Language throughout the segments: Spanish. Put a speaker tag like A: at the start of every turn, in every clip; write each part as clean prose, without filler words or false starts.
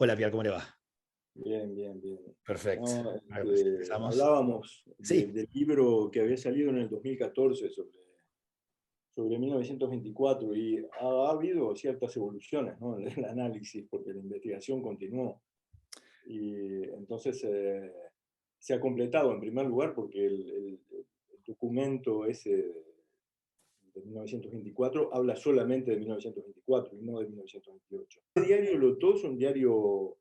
A: Hola, Pierre, ¿cómo le va?
B: Bien, bien, bien.
A: Perfecto.
B: No,
A: A ver, pues, empezamos.
B: hablábamos
A: Sí,
B: del libro que había salido en el 2014 sobre 1924 y ha habido ciertas evoluciones, ¿no? En el análisis, porque la investigación continuó. Y entonces se ha completado en primer lugar porque el documento ese de 1924 habla solamente de 1924 y no de 1928. El diario Lotó es un diario,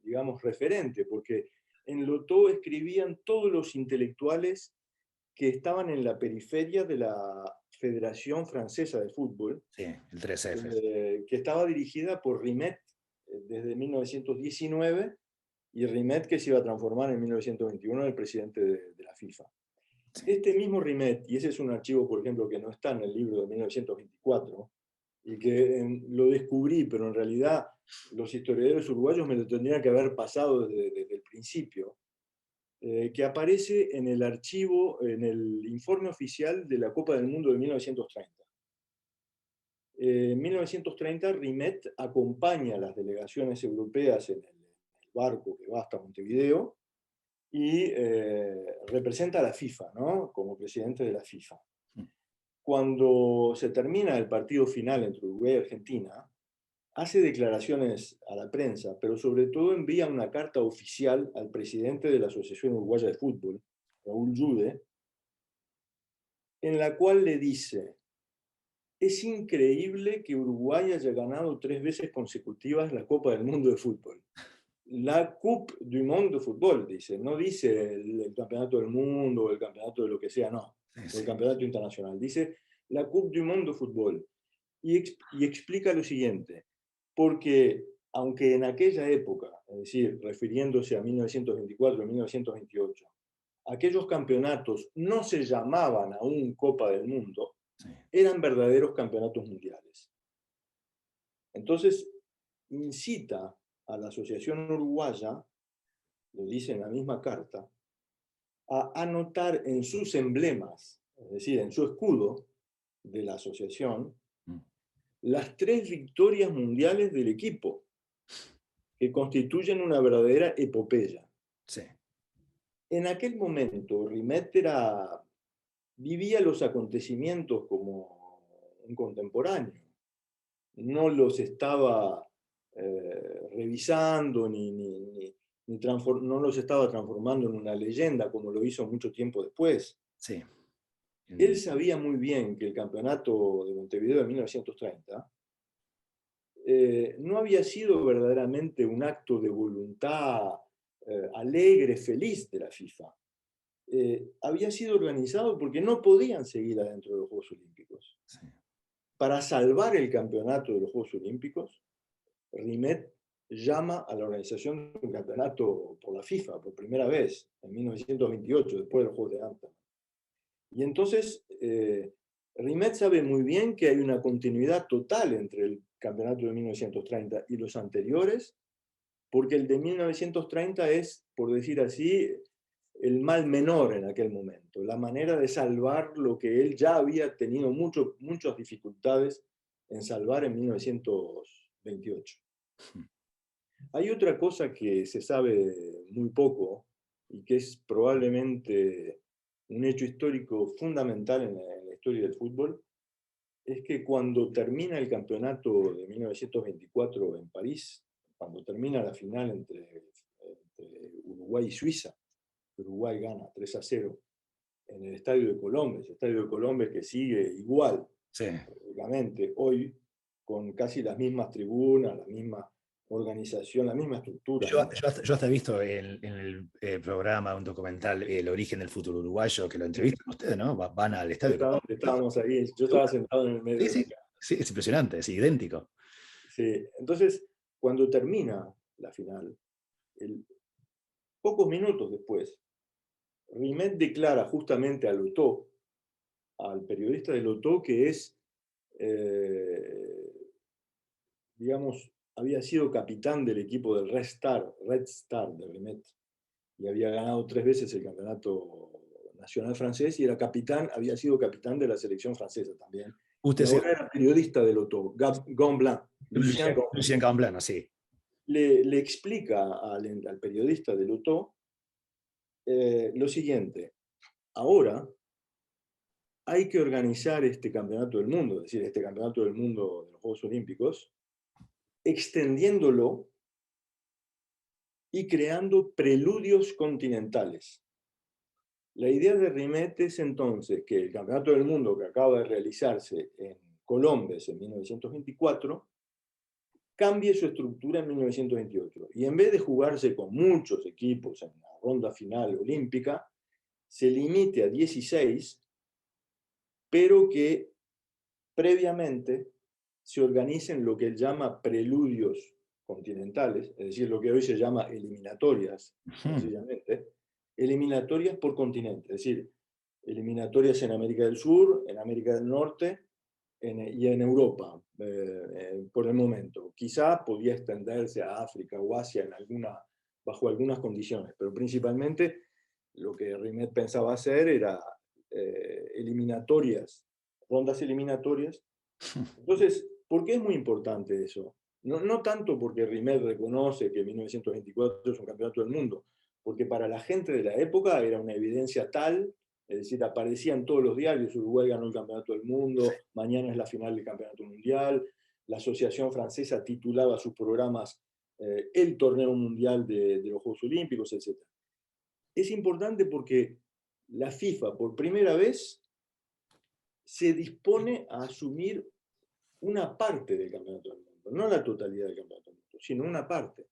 B: digamos, referente, porque en Lotó escribían todos los intelectuales que estaban en la periferia de la Federación Francesa de Fútbol,
A: sí, el 3F.
B: que estaba dirigida por Rimet desde 1919, y Rimet que se iba a transformar en 1921 en el presidente de la FIFA.
A: Sí.
B: Este mismo Rimet, y ese es un archivo, por ejemplo, que no está en el libro de 1924, y que lo descubrí, pero en realidad los historiadores uruguayos me lo tendrían que haber pasado desde el principio, que aparece en el archivo, en el informe oficial de la Copa del Mundo de 1930. En 1930, Rimet acompaña a las delegaciones europeas en el barco que va hasta Montevideo y representa a la FIFA, ¿no? Como presidente de la FIFA. Cuando se termina el partido final entre Uruguay y Argentina, hace declaraciones a la prensa, pero sobre todo envía una carta oficial al presidente de la Asociación Uruguaya de Fútbol, Raúl Yude, en la cual le dice: es increíble que Uruguay haya ganado 3 veces consecutivas la Copa del Mundo de Fútbol. La Coupe du Monde de Fútbol, dice, no dice el Campeonato del Mundo o el Campeonato de lo que sea, no,
A: Sí,
B: o el
A: sí.
B: Campeonato Internacional, dice la Coupe du Monde de Fútbol. Y explica lo siguiente, porque aunque en aquella época, es decir, refiriéndose a 1924 y 1928, aquellos campeonatos no se llamaban aún Copa del Mundo,
A: Sí.
B: eran verdaderos campeonatos mundiales. Entonces, incita a la Asociación Uruguaya, lo dice en la misma carta, a anotar en sus emblemas, es decir, en su escudo de la asociación,
A: Mm.
B: las 3 victorias mundiales del equipo, que constituyen una verdadera epopeya.
A: Sí.
B: En aquel momento, Rimet vivía los acontecimientos como un contemporáneo, no los estaba revisando no los estaba transformando en una leyenda como lo hizo mucho tiempo después.
A: Sí.
B: Él sabía muy bien que el campeonato de Montevideo de 1930 no había sido verdaderamente un acto de voluntad alegre, feliz de la FIFA. Había sido organizado porque no podían seguir adentro de los Juegos Olímpicos.
A: Sí.
B: Para salvar el campeonato de los Juegos Olímpicos, Rimet llama a la organización de un campeonato por la FIFA por primera vez en 1928, después de los Juegos de Ámsterdam. Y entonces Rimet sabe muy bien que hay una continuidad total entre el campeonato de 1930 y los anteriores, porque el de 1930 es, por decir así, el mal menor en aquel momento, la manera de salvar lo que él ya había tenido muchas dificultades en salvar en 1928. Hay otra cosa que se sabe muy poco y que es probablemente un hecho histórico fundamental en la historia del fútbol, es que cuando termina el campeonato de 1924 en París, cuando termina la final entre Uruguay y Suiza, Uruguay gana 3-0 en el Estadio de Colombes, el Estadio de Colombes que sigue igual,
A: Sí.
B: prácticamente hoy, con casi las mismas tribunas, la misma organización, la misma estructura,
A: Yo,
B: ¿no?
A: yo hasta he visto en el programa, un documental, El origen del fútbol uruguayo, que lo entrevistan ustedes, ¿no? Van al estadio.
B: Estábamos ahí, yo estaba sentado en el medio
A: Sí,
B: de la
A: sí.
B: cara.
A: Sí, es impresionante, es idéntico.
B: Sí. Entonces, cuando termina la final, pocos minutos después, Rimet declara justamente a Lotó, al periodista de Lotó, que es, digamos, había sido capitán del equipo del Red Star de Rimet, y había ganado 3 veces el campeonato nacional francés, y había sido capitán de la selección francesa también. Y
A: Usted se.
B: ahora era periodista de Lotó, Gamblin, Lucien Gamblin.
A: Lucien Camblano, sí.
B: le explica al periodista de Lotto lo siguiente: ahora hay que organizar este campeonato del mundo, es decir, este campeonato del mundo de los Juegos Olímpicos, extendiéndolo y creando preludios continentales. La idea de Rimet es entonces que el campeonato del mundo que acaba de realizarse en Colombes en 1924 cambie su estructura en 1928. Y en vez de jugarse con muchos equipos en la ronda final olímpica, se limite a 16, pero que previamente se organicen lo que él llama preludios continentales, es decir, lo que hoy se llama eliminatorias, sencillamente, eliminatorias por continente, es decir, eliminatorias en América del Sur, en América del Norte y en Europa, por el momento. Quizá podía extenderse a África o Asia bajo algunas condiciones, pero principalmente lo que Rimet pensaba hacer era eliminatorias, rondas eliminatorias. Entonces, ¿por qué es muy importante eso? No tanto porque Rimet reconoce que 1924 es un campeonato del mundo, porque para la gente de la época era una evidencia tal, es decir, aparecía en todos los diarios: Uruguay ganó el campeonato del mundo, mañana es la final del campeonato mundial, la Asociación Francesa titulaba sus programas el torneo mundial de los Juegos Olímpicos, etc. Es importante porque la FIFA, por primera vez, se dispone a asumir una parte del campeonato del mundo, no la totalidad del campeonato del mundo, sino una parte.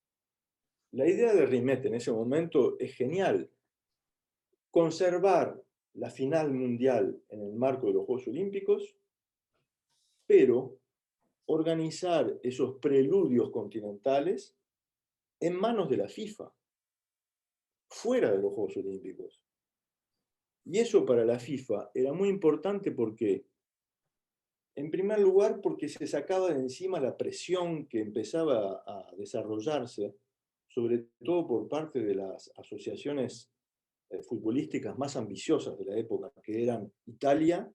B: La idea de Rimet en ese momento es genial: conservar la final mundial en el marco de los Juegos Olímpicos, pero organizar esos preludios continentales en manos de la FIFA, fuera de los Juegos Olímpicos. Y eso para la FIFA era muy importante porque, en primer lugar, porque se sacaba de encima la presión que empezaba a desarrollarse, sobre todo por parte de las asociaciones futbolísticas más ambiciosas de la época, que eran Italia,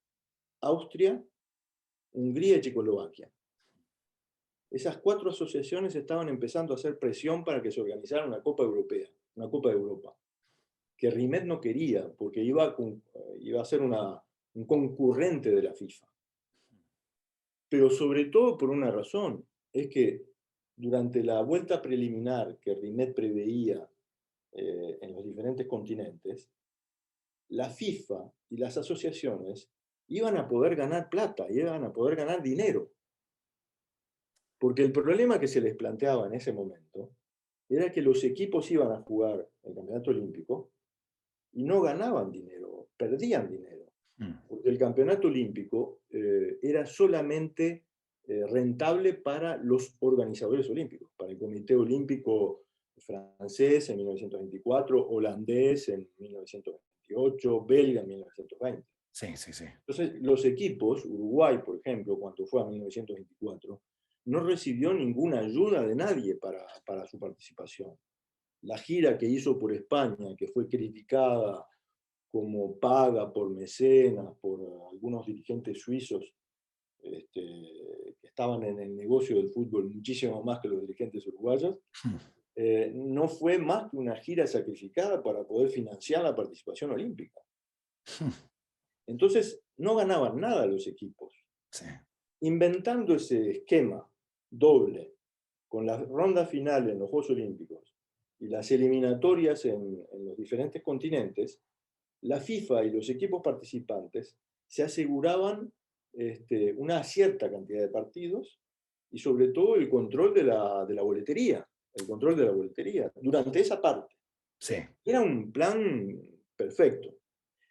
B: Austria, Hungría y Checoslovaquia. Esas 4 asociaciones estaban empezando a hacer presión para que se organizara una Copa Europea, una Copa de Europa, que Rimet no quería, porque iba a ser un concurrente de la FIFA. Pero sobre todo por una razón: es que durante la vuelta preliminar que Rimet preveía en los diferentes continentes, la FIFA y las asociaciones iban a poder ganar plata, iban a poder ganar dinero. Porque el problema que se les planteaba en ese momento era que los equipos iban a jugar el campeonato olímpico y no ganaban dinero, perdían dinero. Porque el campeonato olímpico era solamente rentable para los organizadores olímpicos, para el Comité Olímpico francés en 1924, holandés en 1928, belga en 1920.
A: Sí, sí, sí.
B: Entonces, los equipos, Uruguay, por ejemplo, cuando fue a 1924, no recibió ninguna ayuda de nadie para su participación. La gira que hizo por España, que fue criticada como paga por mecenas, por algunos dirigentes suizos que estaban en el negocio del fútbol muchísimo más que los dirigentes uruguayos, no fue más que una gira sacrificada para poder financiar la participación olímpica. Entonces, no ganaban nada los equipos.
A: Sí.
B: Inventando ese esquema doble, con la ronda final en los Juegos Olímpicos y las eliminatorias en los diferentes continentes, la FIFA y los equipos participantes se aseguraban una cierta cantidad de partidos y sobre todo el control de la boletería, durante esa parte.
A: Sí.
B: Era un plan perfecto.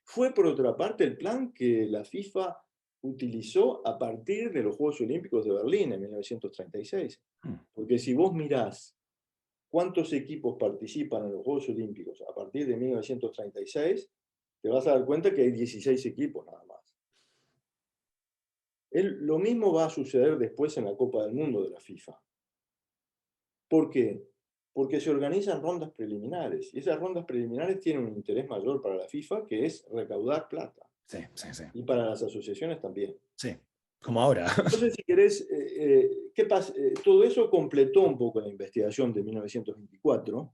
B: Fue, por otra parte, el plan que la FIFA utilizó a partir de los Juegos Olímpicos de Berlín en 1936. Porque si vos mirás cuántos equipos participan en los Juegos Olímpicos a partir de 1936, te vas a dar cuenta que hay 16 equipos nada más. Lo mismo va a suceder después en la Copa del Mundo de la FIFA. ¿Por qué? Porque se organizan rondas preliminares, y esas rondas preliminares tienen un interés mayor para la FIFA, que es recaudar plata.
A: Sí, sí, sí.
B: Y para las asociaciones también.
A: Sí. como ahora.
B: Entonces, si querés, ¿qué pasa? Todo eso completó un poco la investigación de 1924,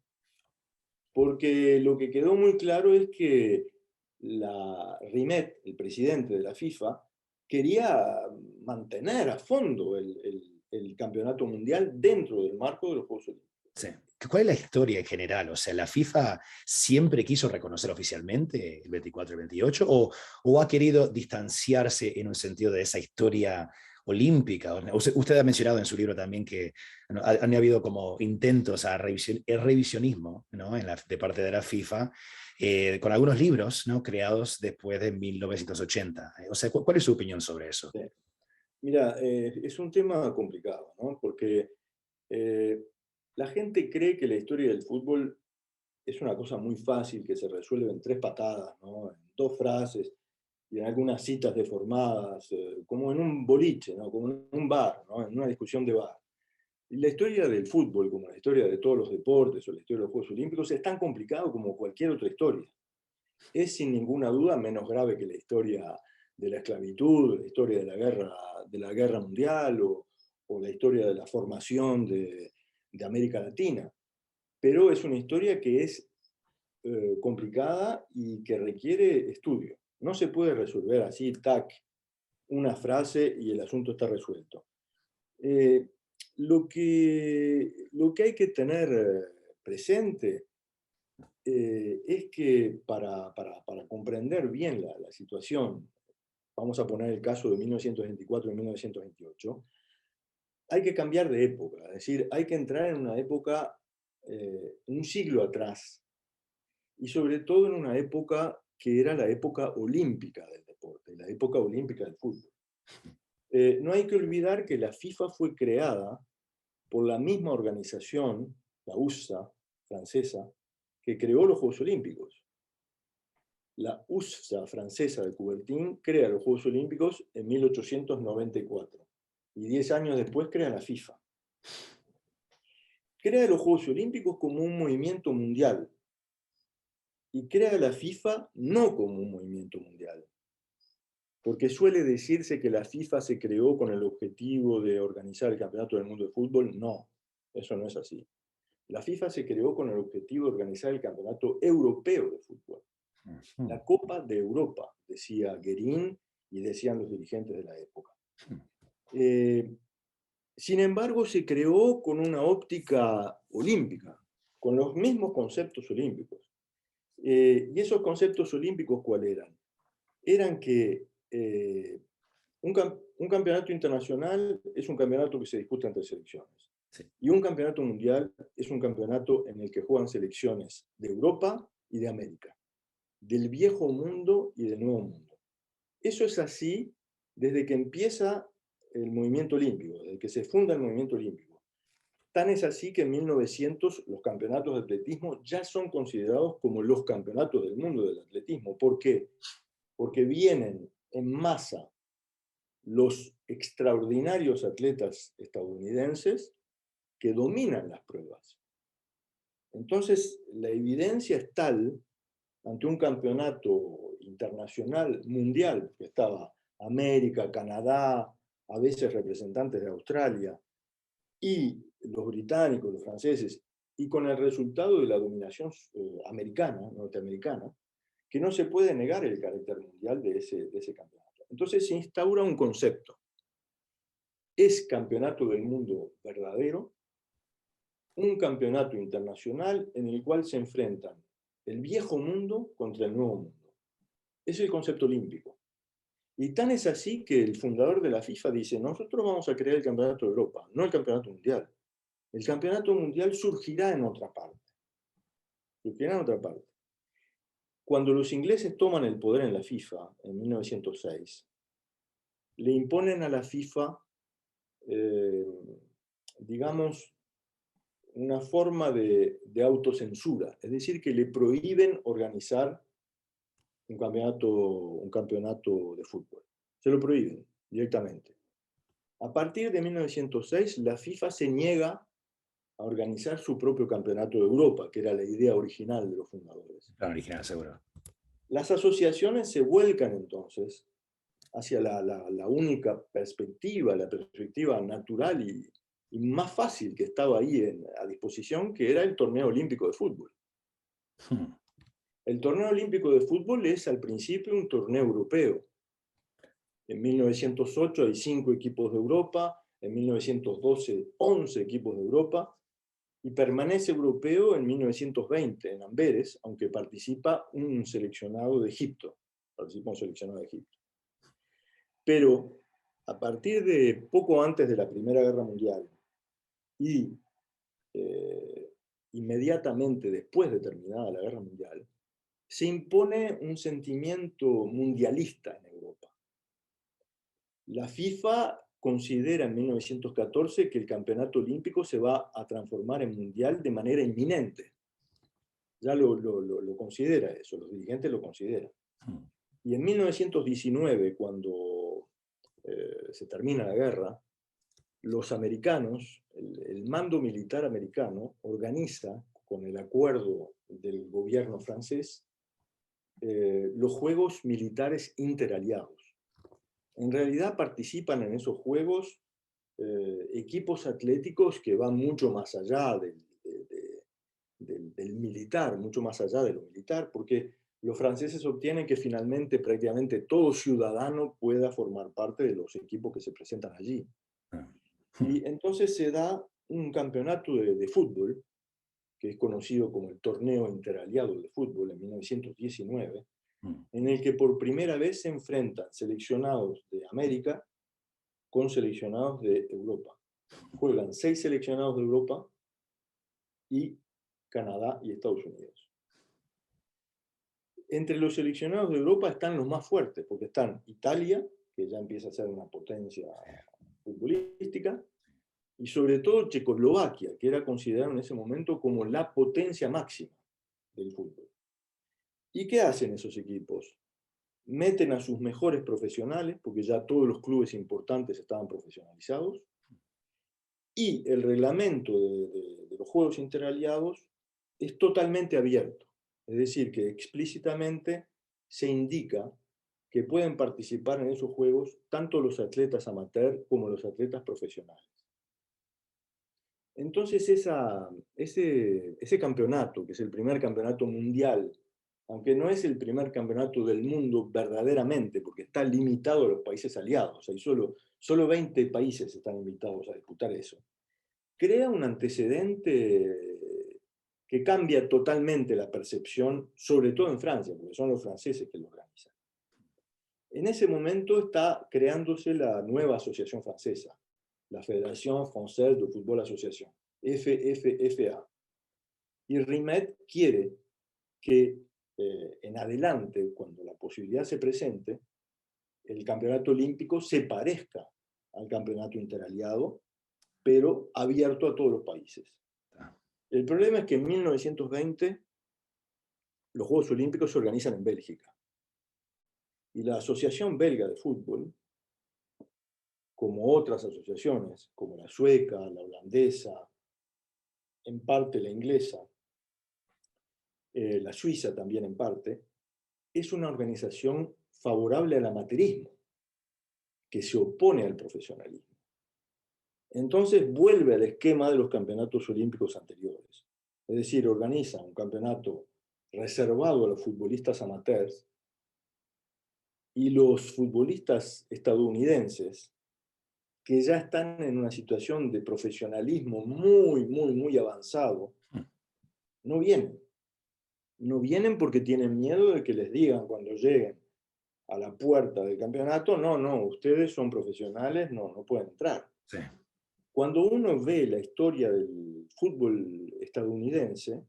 B: porque lo que quedó muy claro es que Rimet, el presidente de la FIFA, quería mantener a fondo el campeonato mundial dentro del marco de los Juegos Olímpicos.
A: Sí. ¿Cuál es la historia en general? O sea, ¿la FIFA siempre quiso reconocer oficialmente el 24 y 28 o ha querido distanciarse en un sentido de esa historia olímpica? Usted ha mencionado en su libro también que han habido como intentos a revisionismo, ¿no? De parte de la FIFA, con algunos libros, ¿no? Creados después de 1980. O sea, ¿cuál es su opinión sobre eso?
B: Sí. Mira, es un tema complicado, ¿no? Porque eh, la gente cree que la historia del fútbol es una cosa muy fácil que se resuelve en 3 patadas, ¿no? En 2 frases y en algunas citas deformadas, como en un boliche, ¿no? Como en un bar, ¿no? En una discusión de bar. Y la historia del fútbol, como la historia de todos los deportes o la historia de los Juegos Olímpicos, es tan complicado como cualquier otra historia. Es sin ninguna duda menos grave que la historia de la esclavitud, la historia de la guerra mundial o la historia de la formación de América Latina. Pero es una historia que es complicada y que requiere estudio. No se puede resolver así, tac, una frase y el asunto está resuelto. Eh, lo que hay que tener presente es que para comprender bien la situación, vamos a poner el caso de 1924 y 1928, hay que cambiar de época, es decir, hay que entrar en una época, un siglo atrás, y sobre todo en una época que era la época olímpica del deporte, la época olímpica del fútbol. No hay que olvidar que la FIFA fue creada por la misma organización, la USA francesa, que creó los Juegos Olímpicos. La USA francesa de Coubertin crea los Juegos Olímpicos en 1894 y 10 años después crea la FIFA. Crea los Juegos Olímpicos como un movimiento mundial y crea la FIFA no como un movimiento mundial. Porque suele decirse que la FIFA se creó con el objetivo de organizar el Campeonato del Mundo de Fútbol. No, eso no es así. La FIFA se creó con el objetivo de organizar el Campeonato Europeo de Fútbol. La Copa de Europa, decía Guerin y decían los dirigentes de la época. Sin embargo, se creó con una óptica olímpica, con los mismos conceptos olímpicos. ¿Y esos conceptos olímpicos cuáles eran? Eran que un campeonato internacional es un campeonato que se disputa entre selecciones.
A: Sí.
B: Y un campeonato mundial es un campeonato en el que juegan selecciones de Europa y de América, del viejo mundo y del nuevo mundo. Eso es así desde que empieza el movimiento olímpico, desde que se funda el movimiento olímpico. Tan es así que en 1900 los campeonatos de atletismo ya son considerados como los campeonatos del mundo del atletismo. ¿Por qué? Porque vienen en masa los extraordinarios atletas estadounidenses que dominan las pruebas. Entonces, la evidencia es tal ante un campeonato internacional mundial, que estaba América, Canadá, a veces representantes de Australia, y los británicos, los franceses, y con el resultado de la dominación americana, norteamericana, que no se puede negar el carácter mundial de ese campeonato. Entonces se instaura un concepto. Es campeonato del mundo verdadero, un campeonato internacional en el cual se enfrentan el viejo mundo contra el nuevo mundo. Es el concepto olímpico. Y tan es así que el fundador de la FIFA dice, nosotros vamos a crear el campeonato de Europa, no el campeonato mundial. El campeonato mundial surgirá en otra parte. Surgirá en otra parte. Cuando los ingleses toman el poder en la FIFA, en 1906, le imponen a la FIFA, digamos, una forma de autocensura, es decir, que le prohíben organizar un campeonato de fútbol. Se lo prohíben directamente. A partir de 1906, la FIFA se niega a organizar su propio campeonato de Europa, que era la idea original de los fundadores.
A: La original, seguro.
B: Las asociaciones se vuelcan entonces hacia la única perspectiva, la perspectiva natural y más fácil que estaba ahí a disposición, que era el torneo olímpico de fútbol.
A: Hmm.
B: El torneo olímpico de fútbol es al principio un torneo europeo. En 1908 hay 5 equipos de Europa, en 1912 11 equipos de Europa, y permanece europeo en 1920 en Amberes, aunque participa un seleccionado de Egipto. Pero a partir de poco antes de la Primera Guerra Mundial y inmediatamente después de terminada la Guerra Mundial, se impone un sentimiento mundialista en Europa. La FIFA considera en 1914 que el campeonato olímpico se va a transformar en mundial de manera inminente. Ya lo considera eso, los dirigentes lo consideran. Y en 1919, cuando se termina la guerra, los americanos, el mando militar americano, organiza, con el acuerdo del gobierno francés, los Juegos Militares Interaliados. En realidad participan en esos Juegos equipos atléticos que van mucho más allá del militar, mucho más allá de lo militar, porque los franceses obtienen que finalmente prácticamente todo ciudadano pueda formar parte de los equipos que se presentan allí. Y entonces se da un campeonato de fútbol, que es conocido como el Torneo Interaliado de Fútbol en 1919, en el que por primera vez se enfrentan seleccionados de América con seleccionados de Europa. Juegan 6 seleccionados de Europa y Canadá y Estados Unidos. Entre los seleccionados de Europa están los más fuertes, porque están Italia, que ya empieza a ser una potencia futbolística, y sobre todo Checoslovaquia, que era considerada en ese momento como la potencia máxima del fútbol. ¿Y qué hacen esos equipos? Meten a sus mejores profesionales, porque ya todos los clubes importantes estaban profesionalizados, y el reglamento de los Juegos Interaliados es totalmente abierto. Es decir, que explícitamente se indica que pueden participar en esos Juegos tanto los atletas amateur como los atletas profesionales. Entonces ese campeonato, que es el primer campeonato mundial, aunque no es el primer campeonato del mundo verdaderamente, porque está limitado a los países aliados, hay solo 20 países están invitados a disputar eso, crea un antecedente que cambia totalmente la percepción, sobre todo en Francia, porque son los franceses que lo organizan. En ese momento está creándose la nueva asociación francesa, la Fédération Française de Football Association, FFFA. Y Rimet quiere que en adelante, cuando la posibilidad se presente, el campeonato olímpico se parezca al campeonato interaliado, pero abierto a todos los países. El problema es que en 1920 los Juegos Olímpicos se organizan en Bélgica. Y la Asociación Belga de Fútbol, como otras asociaciones, como la sueca, la holandesa, en parte la inglesa, la suiza también en parte, es una organización favorable al amateurismo, que se opone al profesionalismo. Entonces vuelve al esquema de los campeonatos olímpicos anteriores. Es decir, organiza un campeonato reservado a los futbolistas amateurs y los futbolistas estadounidenses, que ya están en una situación de profesionalismo muy avanzado, no vienen. No vienen porque tienen miedo de que les digan cuando lleguen a la puerta del campeonato, no, ustedes son profesionales, no pueden entrar.
A: Sí.
B: Cuando uno ve la historia del fútbol estadounidense,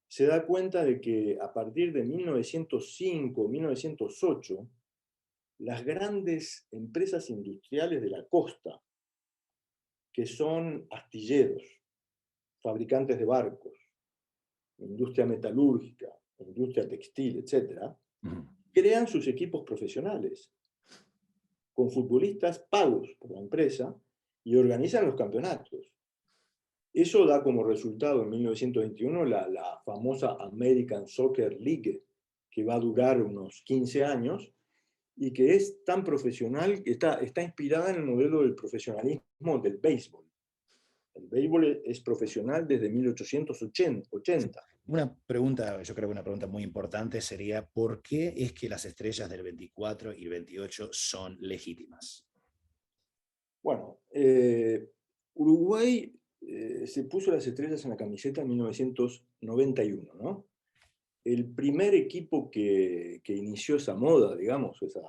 B: se da cuenta de que a partir de 1905, 1908, las grandes empresas industriales de la costa, que son astilleros, fabricantes de barcos, industria metalúrgica, industria textil, etc., crean sus equipos profesionales con futbolistas pagos por la empresa y organizan los campeonatos. Eso da como resultado en 1921 la famosa American Soccer League, que va a durar unos 15 años y que es tan profesional, que está inspirada en el modelo del profesionalismo del béisbol. El béisbol es profesional desde 1880.
A: Una pregunta, yo creo que una pregunta muy importante sería, ¿por qué es que las estrellas del 24 y el 28 son legítimas?
B: Bueno, Uruguay se puso las estrellas en la camiseta en 1991, ¿no? El primer equipo que inició esa moda, digamos, esa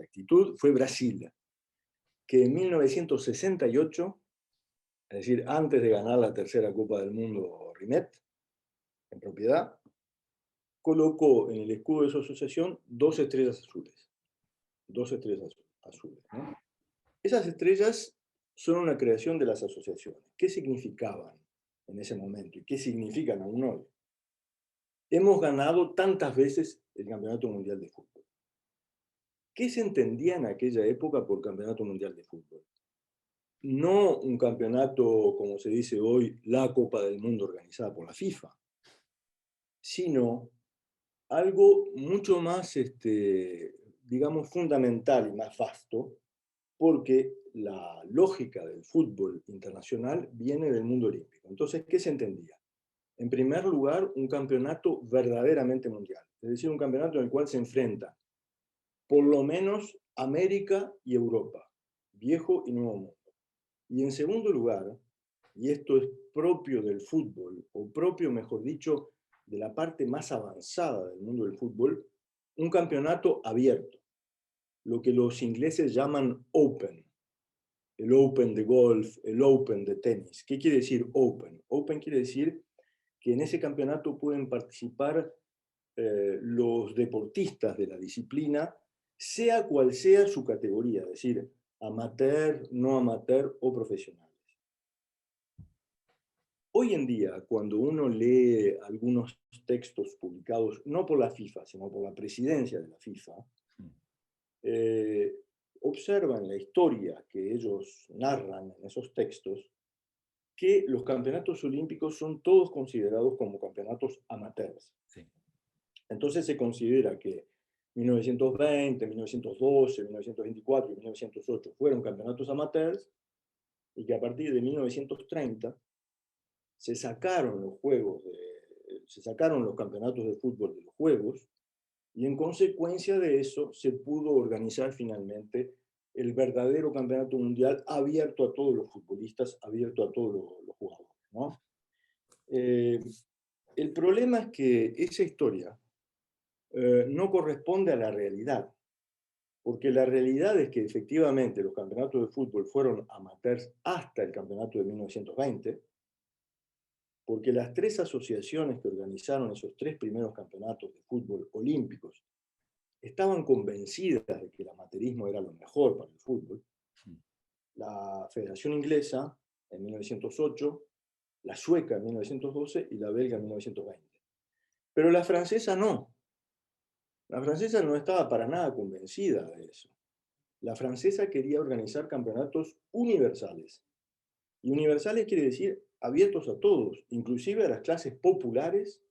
B: actitud, fue Brasil, que en 1968, es decir, antes de ganar la tercera Copa del Mundo Rimet, en propiedad, colocó en el escudo de su asociación dos estrellas azules. Dos estrellas azules, ¿no? Esas estrellas son una creación de las asociaciones. ¿Qué significaban en ese momento y qué significan aún hoy? Hemos ganado tantas veces el Campeonato Mundial de Fútbol. ¿Qué se entendía en aquella época por Campeonato Mundial de Fútbol? No un campeonato, como se dice hoy, la Copa del Mundo organizada por la FIFA, sino algo mucho más, digamos, fundamental y más vasto, porque la lógica del fútbol internacional viene del mundo olímpico. Entonces, ¿qué se entendía? En primer lugar, un campeonato verdaderamente mundial, es decir, un campeonato en el cual se enfrenta por lo menos América y Europa, viejo y nuevo mundo. Y en segundo lugar, y esto es propio del fútbol, o propio, mejor dicho, de la parte más avanzada del mundo del fútbol, un campeonato abierto, lo que los ingleses llaman open, el Open de golf, el Open de tenis. ¿Qué quiere decir Open? Open quiere decir que en ese campeonato pueden participar los deportistas de la disciplina, sea cual sea su categoría, es decir, amateur, no amateur o profesionales. Hoy en día, cuando uno lee algunos textos publicados, no por la FIFA, sino por la presidencia de la FIFA, eh, observan la historia que ellos narran en esos textos, que los campeonatos olímpicos son todos considerados como campeonatos amateurs.
A: Sí.
B: Entonces se considera que 1920, 1912, 1924 y 1908 fueron campeonatos amateurs y que a partir de 1930 se sacaron se sacaron los campeonatos de fútbol de los juegos y en consecuencia de eso se pudo organizar finalmente el verdadero campeonato mundial abierto a todos los futbolistas, abierto a todos los jugadores, ¿no? El problema es que esa historia no corresponde a la realidad, porque la realidad es que efectivamente los campeonatos de fútbol fueron amateurs hasta el campeonato de 1920, porque las tres asociaciones que organizaron esos tres primeros campeonatos de fútbol olímpicos estaban convencidas de que el amateurismo era lo mejor para el fútbol. La Federación Inglesa en 1908, la Sueca en 1912 y la Belga en 1920. Pero la francesa no. La francesa no estaba para nada convencida de eso. La francesa quería organizar campeonatos universales. Y universales quiere decir abiertos a todos, inclusive a las clases populares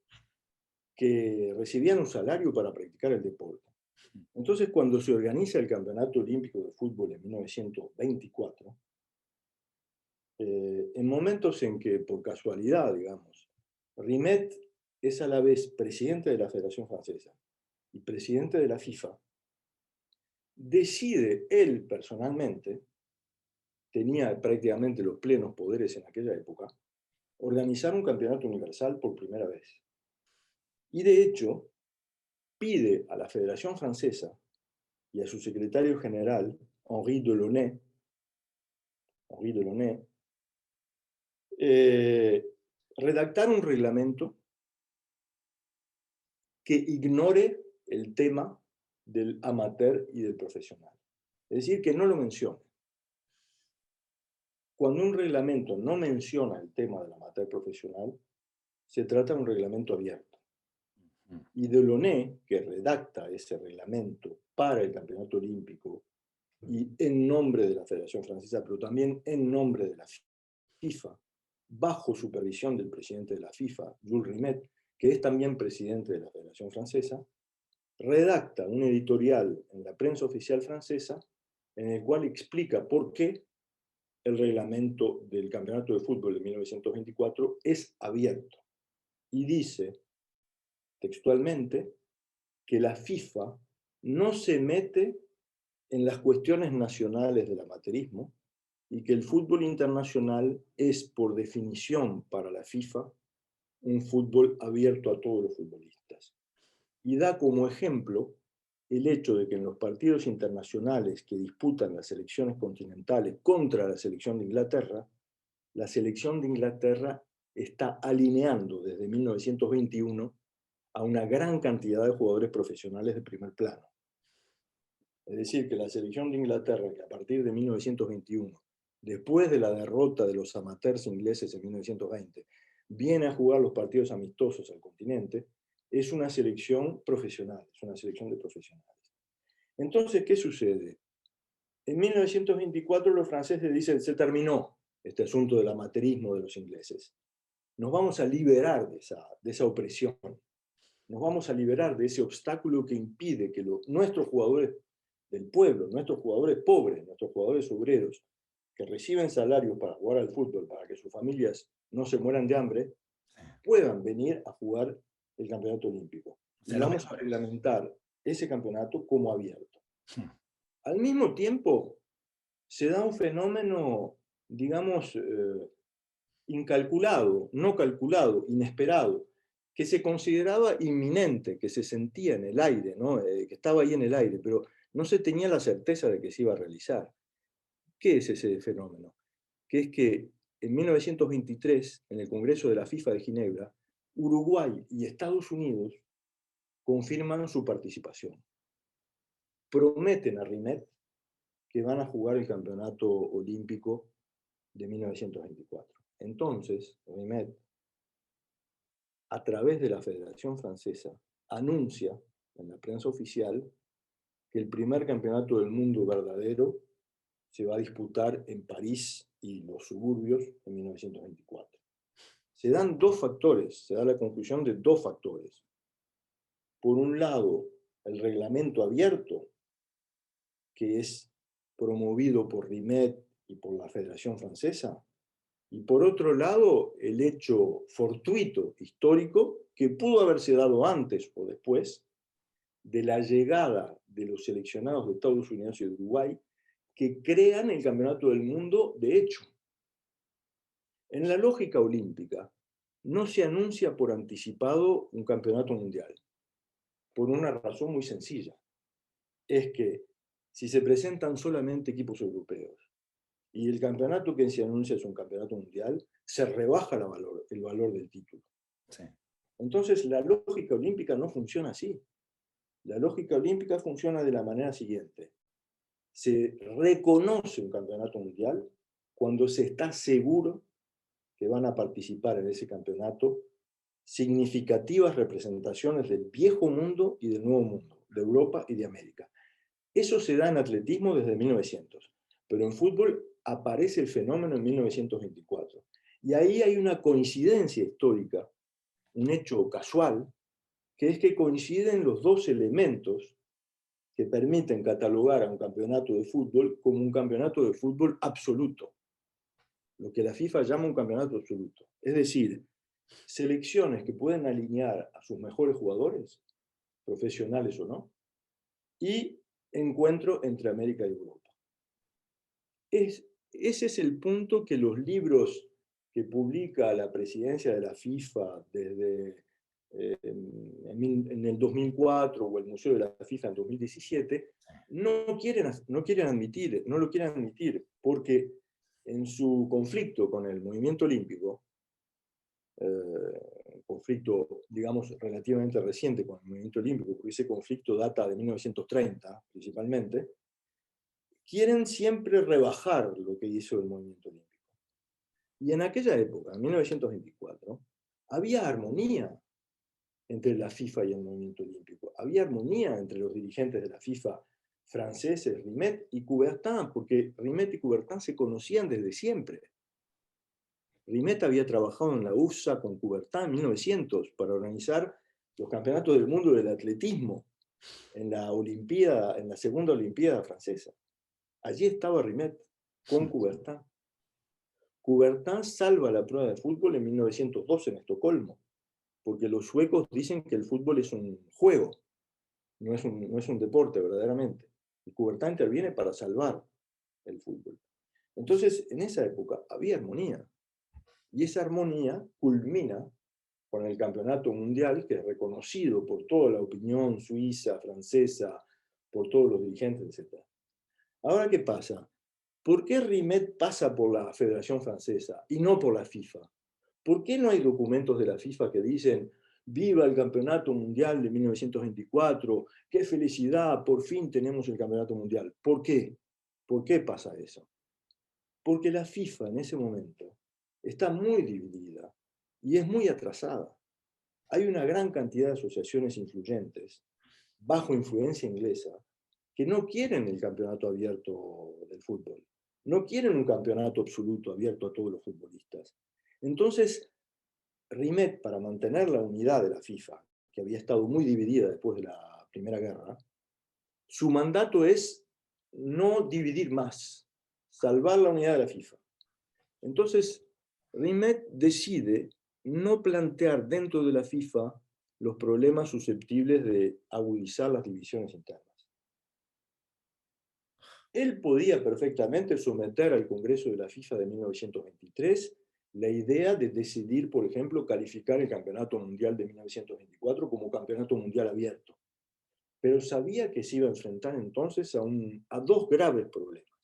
B: que recibían un salario para practicar el deporte. Entonces, cuando se organiza el Campeonato Olímpico de Fútbol en 1924, en momentos en que, por casualidad, digamos, Rimet es a la vez presidente de la Federación Francesa y presidente de la FIFA, decide él personalmente, tenía prácticamente los plenos poderes en aquella época, organizar un campeonato universal por primera vez. Y de hecho, pide a la Federación Francesa y a su secretario general, Henri Delaunay, redactar un reglamento que ignore el tema del amateur y del profesional. Es decir, que no lo mencione. Cuando un reglamento no menciona el tema del amateur profesional, se trata de un reglamento abierto. Y Delaunay, que redacta ese reglamento para el Campeonato Olímpico y en nombre de la Federación Francesa, pero también en nombre de la FIFA, bajo supervisión del presidente de la FIFA, Jules Rimet, que es también presidente de la Federación Francesa, redacta un editorial en la prensa oficial francesa en el cual explica por qué el reglamento del Campeonato de Fútbol de 1924 es abierto. Y dice textualmente que la FIFA no se mete en las cuestiones nacionales del amateurismo y que el fútbol internacional es, por definición para la FIFA, un fútbol abierto a todos los futbolistas. Y da como ejemplo el hecho de que en los partidos internacionales que disputan las selecciones continentales contra la selección de Inglaterra, la selección de Inglaterra está alineando desde 1921 a una gran cantidad de jugadores profesionales de primer plano. Es decir, que la selección de Inglaterra, que a partir de 1921, después de la derrota de los amateurs ingleses en 1920, viene a jugar los partidos amistosos al continente, es una selección profesional, es una selección de profesionales. Entonces, ¿qué sucede? En 1924 los franceses dicen, se terminó este asunto del amateurismo de los ingleses. Nos vamos a liberar de esa opresión. Nos vamos a liberar de ese obstáculo que impide que nuestros jugadores del pueblo, nuestros jugadores pobres, nuestros jugadores obreros, que reciben salarios para jugar al fútbol, para que sus familias no se mueran de hambre, puedan venir a jugar el campeonato olímpico. Y vamos a reglamentar ese campeonato como abierto. Al mismo tiempo, se da un fenómeno, digamos, incalculado, no calculado, inesperado, que se consideraba inminente, que se sentía en el aire, ¿no? Que estaba ahí en el aire, pero no se tenía la certeza de que se iba a realizar. ¿Qué es ese fenómeno? Que es que en 1923, en el Congreso de la FIFA de Ginebra, Uruguay y Estados Unidos confirman su participación. Prometen a Rimet que van a jugar el campeonato olímpico de 1924. Entonces, Rimet, a través de la Federación Francesa, anuncia en la prensa oficial que el primer campeonato del mundo verdadero se va a disputar en París y los suburbios en 1924. Se dan dos factores, se da la conclusión de dos factores. Por un lado, el reglamento abierto, que es promovido por Rimet y por la Federación Francesa, y por otro lado, el hecho fortuito, histórico, que pudo haberse dado antes o después, de la llegada de los seleccionados de Estados Unidos y de Uruguay, que crean el Campeonato del Mundo de hecho. En la lógica olímpica, no se anuncia por anticipado un campeonato mundial, por una razón muy sencilla. Es que si se presentan solamente equipos europeos y el campeonato que se anuncia es un campeonato mundial, se rebaja el valor del título. Sí. Entonces, la lógica olímpica no funciona así. La lógica olímpica funciona de la manera siguiente. Se reconoce un campeonato mundial cuando se está seguro que van a participar en ese campeonato significativas representaciones del viejo mundo y del nuevo mundo, de Europa y de América. Eso se da en atletismo desde 1900, pero en fútbol aparece el fenómeno en 1924. Y ahí hay una coincidencia histórica, un hecho casual, que es que coinciden los dos elementos que permiten catalogar a un campeonato de fútbol como un campeonato de fútbol absoluto, lo que la FIFA llama un campeonato absoluto. Es decir, selecciones que pueden alinear a sus mejores jugadores, profesionales o no, y encuentro entre América y Europa. Ese es el punto que los libros que publica la presidencia de la FIFA desde en el 2004 o el Museo de la FIFA en 2017, no lo quieren admitir, porque en su conflicto con el movimiento olímpico, un conflicto, digamos, relativamente reciente con el movimiento olímpico, porque ese conflicto data de 1930 principalmente, quieren siempre rebajar lo que hizo el movimiento olímpico. Y en aquella época, en 1924, había armonía entre la FIFA y el movimiento olímpico. Había armonía entre los dirigentes de la FIFA franceses, Rimet y Coubertin, porque Rimet y Coubertin se conocían desde siempre. Rimet había trabajado en la URSA con Coubertin en 1900 para organizar los campeonatos del mundo del atletismo en la Olimpiada, en la segunda Olimpiada francesa. Allí estaba Rimet con Coubertin. Coubertin salva la prueba de fútbol en 1912 en Estocolmo, porque los suecos dicen que el fútbol es un juego, no es un deporte verdaderamente. Y Coubertin interviene para salvar el fútbol. Entonces, en esa época había armonía, y esa armonía culmina con el campeonato mundial, que es reconocido por toda la opinión suiza, francesa, por todos los dirigentes, etc. Ahora, ¿qué pasa? ¿Por qué Rimet pasa por la Federación Francesa y no por la FIFA? ¿Por qué no hay documentos de la FIFA que dicen viva el Campeonato Mundial de 1924, qué felicidad, por fin tenemos el Campeonato Mundial? ¿Por qué? ¿Por qué pasa eso? Porque la FIFA en ese momento está muy dividida y es muy atrasada. Hay una gran cantidad de asociaciones influyentes, bajo influencia inglesa, que no quieren el campeonato abierto del fútbol. No quieren un campeonato absoluto abierto a todos los futbolistas. Entonces, Rimet, para mantener la unidad de la FIFA, que había estado muy dividida después de la Primera Guerra, su mandato es no dividir más, salvar la unidad de la FIFA. Entonces, Rimet decide no plantear dentro de la FIFA los problemas susceptibles de agudizar las divisiones internas. Él podía perfectamente someter al Congreso de la FIFA de 1923 la idea de decidir, por ejemplo, calificar el Campeonato Mundial de 1924 como Campeonato Mundial abierto. Pero sabía que se iba a enfrentar entonces a dos graves problemas.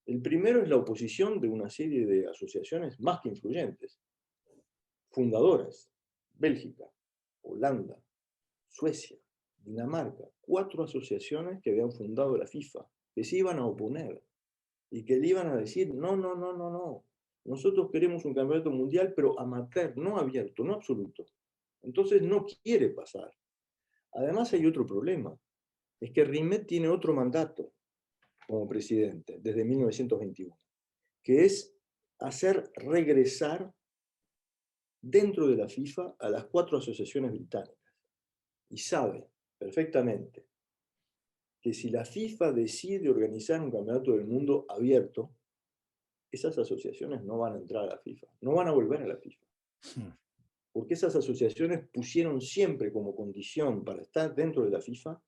B: El primero es la oposición de una serie de asociaciones más que influyentes, fundadoras: Bélgica, Holanda, Suecia, Dinamarca, 4 asociaciones que habían fundado la FIFA, que se iban a oponer y que le iban a decir, no, no, no, no, no, nosotros queremos un campeonato mundial, pero amateur, no abierto, no absoluto. Entonces no quiere pasar. Además hay otro problema, es que Rimet tiene otro mandato como presidente desde 1921, que es hacer regresar dentro de la FIFA a las 4 asociaciones británicas. Y sabe perfectamente que si la FIFA decide organizar un campeonato del mundo abierto, esas asociaciones no van a entrar a la FIFA, no van a volver a la FIFA. Porque esas asociaciones pusieron siempre como condición para estar dentro de la FIFA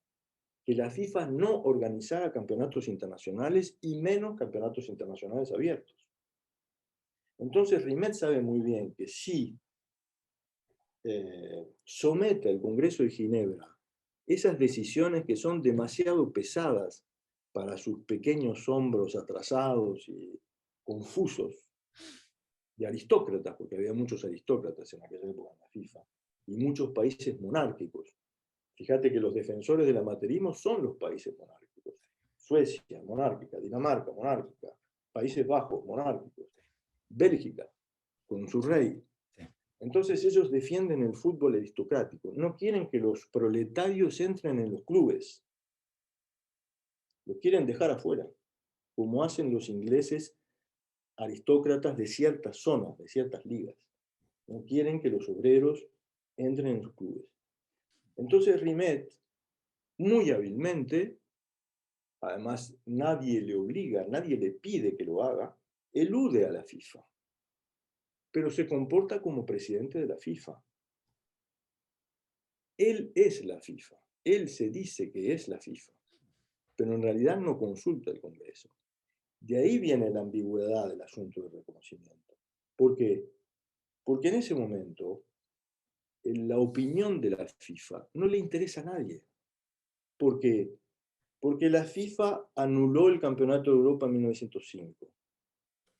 B: que la FIFA no organizara campeonatos internacionales y menos campeonatos internacionales abiertos. Entonces Rimet sabe muy bien que si somete al Congreso de Ginebra esas decisiones que son demasiado pesadas para sus pequeños hombros atrasados y confusos de aristócratas, porque había muchos aristócratas en aquella época en la FIFA, y muchos países monárquicos. Fíjate que los defensores del amateurismo son los países monárquicos. Suecia, monárquica; Dinamarca, monárquica; Países Bajos, monárquicos; Bélgica, con su rey. Entonces ellos defienden el fútbol aristocrático. No quieren que los proletarios entren en los clubes. Los quieren dejar afuera, como hacen los ingleses aristócratas de ciertas zonas, de ciertas ligas. No quieren que los obreros entren en los clubes. Entonces Rimet, muy hábilmente, además nadie le obliga, nadie le pide que lo haga, elude a la FIFA, pero se comporta como presidente de la FIFA. Él es la FIFA, él se dice que es la FIFA, pero en realidad no consulta el Congreso. De ahí viene la ambigüedad del asunto del reconocimiento. ¿Por qué? Porque en ese momento la opinión de la FIFA no le interesa a nadie. ¿Por qué? Porque la FIFA anuló el Campeonato de Europa en 1905,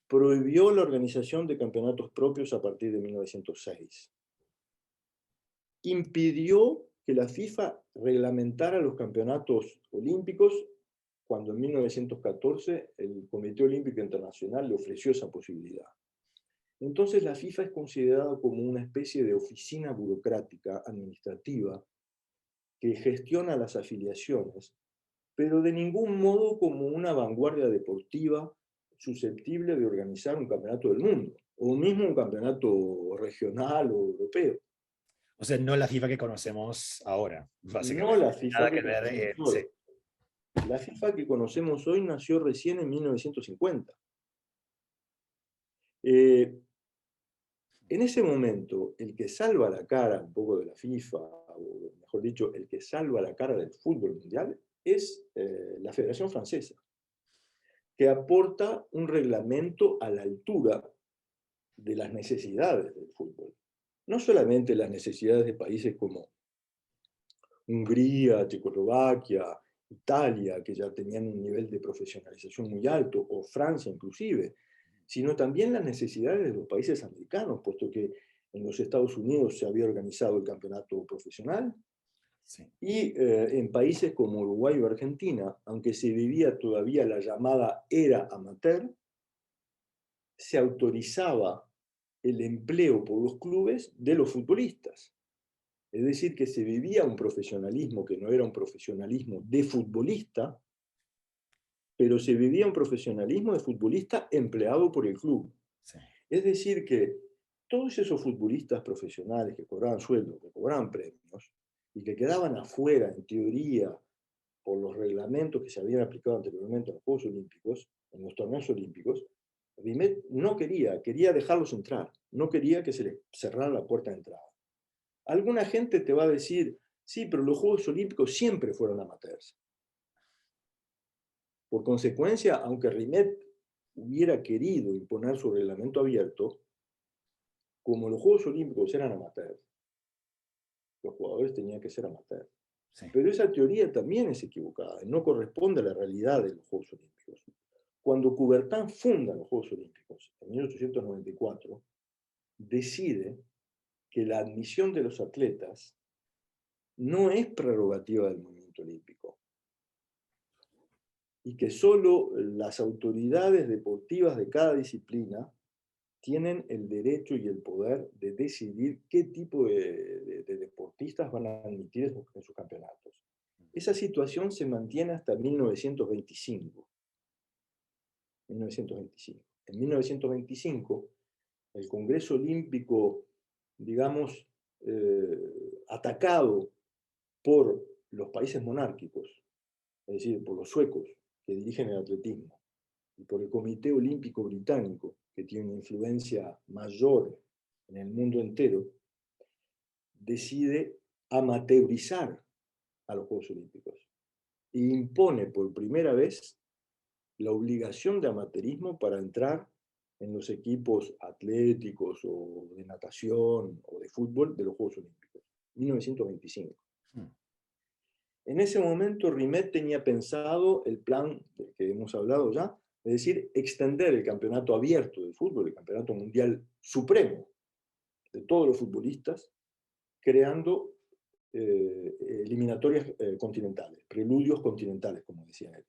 B: prohibió la organización de campeonatos propios a partir de 1906, impidió que la FIFA reglamentara los campeonatos olímpicos cuando en 1914 el Comité Olímpico Internacional le ofreció esa posibilidad. Entonces la FIFA es considerada como una especie de oficina burocrática administrativa que gestiona las afiliaciones, pero de ningún modo como una vanguardia deportiva susceptible de organizar un campeonato del mundo, o mismo un campeonato regional o europeo.
A: O sea, no la FIFA que conocemos ahora,
B: No la
A: básicamente.
B: FIFA
A: Nada
B: que
A: que ver.
B: conocemos
A: Sí,
B: hoy. La FIFA que conocemos hoy nació recién en 1950. Eh, en ese momento, el que salva la cara un poco de la FIFA, o mejor dicho, el que salva la cara del fútbol mundial, es la Federación Francesa, que aporta un reglamento a la altura de las necesidades del fútbol. No solamente las necesidades de países como Hungría, Checoslovaquia, Italia, que ya tenían un nivel de profesionalización muy alto, o Francia inclusive, sino también las necesidades de los países americanos, puesto que en los Estados Unidos se había organizado el campeonato profesional
A: sí.
B: y en países como Uruguay o Argentina, aunque se vivía todavía la llamada era amateur, se autorizaba el empleo por los clubes de los futbolistas. Es decir, que se vivía un profesionalismo que no era un profesionalismo de futbolista, pero se vivía un profesionalismo de futbolista empleado por el club.
A: Sí.
B: Es decir, que todos esos futbolistas profesionales que cobraban sueldo, que cobraban premios, y que quedaban afuera, en teoría, por los reglamentos que se habían aplicado anteriormente en los Juegos Olímpicos, en los torneos olímpicos, Rimet no quería dejarlos entrar, no quería que se les cerrara la puerta de entrada. Alguna gente te va a decir, sí, pero los Juegos Olímpicos siempre fueron amateurs. Por consecuencia, aunque Rimet hubiera querido imponer su reglamento abierto, como los Juegos Olímpicos eran amateurs, los jugadores tenían que ser amateurs.
A: Sí.
B: Pero esa teoría también es equivocada, no corresponde a la realidad de los Juegos Olímpicos. Cuando Coubertin funda los Juegos Olímpicos, en 1894, decide que la admisión de los atletas no es prerrogativa del movimiento olímpico y que solo las autoridades deportivas de cada disciplina tienen el derecho y el poder de decidir qué tipo de deportistas van a admitir en sus campeonatos. Esa situación se mantiene hasta 1925. 1925. En 1925, el Congreso Olímpico, digamos, atacado por los países monárquicos, es decir, por los suecos que dirigen el atletismo, y por el Comité Olímpico Británico, que tiene una influencia mayor en el mundo entero, decide amateurizar a los Juegos Olímpicos e impone por primera vez la obligación de amateurismo para entrar en los equipos atléticos o de natación o de fútbol de los Juegos Olímpicos, 1925. En ese momento Rimet tenía pensado el plan del que hemos hablado ya, es decir, extender el campeonato abierto de fútbol, el campeonato mundial supremo de todos los futbolistas, creando eliminatorias continentales, preludios continentales, como decía él.